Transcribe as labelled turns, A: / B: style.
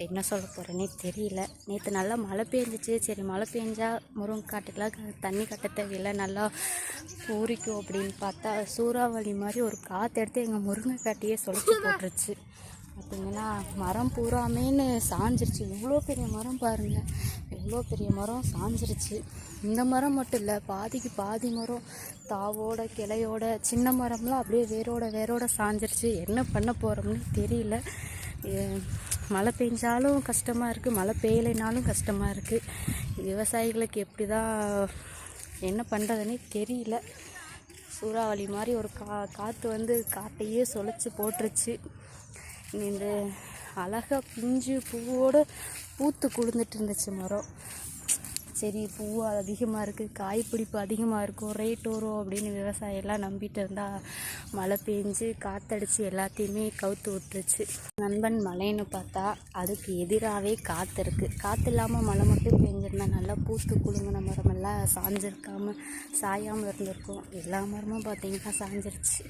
A: என்ன சொல்ல போகிறேன்னே தெரியல. நேற்று நல்லா மழை பெஞ்சிச்சு. சரி மழை பெஞ்சா முருங்கைக்காட்டுக்கெலாம் தண்ணி கட்ட தேவையில்லை, நல்லா பூரிக்கும் அப்படின்னு பார்த்தா சூறாவளி மாதிரி ஒரு காற்று எடுத்து எங்கள் முருங்கைக்காட்டையே சொலிச்சு போட்டுருச்சு. பார்த்திங்கன்னா மரம் பூராமேன்னு சாஞ்சிருச்சு. இவ்வளோ பெரிய மரம் பாருங்கள், எவ்வளோ பெரிய மரம் சாஞ்சிருச்சு. இந்த மரம் மட்டும் இல்லை, பாதிக்கு பாதி மரம் தாவோட கிளையோட சின்ன மரம்லாம் அப்படியே வேரோட சாஞ்சிருச்சு. என்ன பண்ண போகிறோம்னு தெரியல. மழை பெஞ்சாலும் கஷ்டமாக இருக்குது, மழை பெய்யலைனாலும் கஷ்டமாக இருக்குது. விவசாயிகளுக்கு எப்படி தான் என்ன பண்ணுறதுன்னே தெரியல. சூறாவளி மாதிரி ஒரு காற்று வந்து காட்டையே சொலிச்சு போட்டுருச்சு. இந்த அழகாக பிஞ்சு பூவோடு பூத்து குளிர்ந்துட்டு இருந்துச்சு மரம். சரி பூ அதிகமாக இருக்குது, காய்பிடிப்பு அதிகமாக இருக்கும், ரேட் வரும் அப்படின்னு விவசாயெல்லாம் நம்பிட்டு இருந்தால் மழை பெஞ்சு காற்றடிச்சு எல்லாத்தையுமே கவுத்து விட்டுருச்சு. நண்பன் மழைன்னு பார்த்தா அதுக்கு எதிராகவே காற்று இருக்குது. காற்று இல்லாமல் மழை மட்டும் பெஞ்சிருந்தா நல்லா பூத்து குலுங்கின மரமெல்லாம் சாயாமல் இருந்திருக்கும். எல்லா மரமும் பார்த்திங்கன்னா சாஞ்சிருச்சு.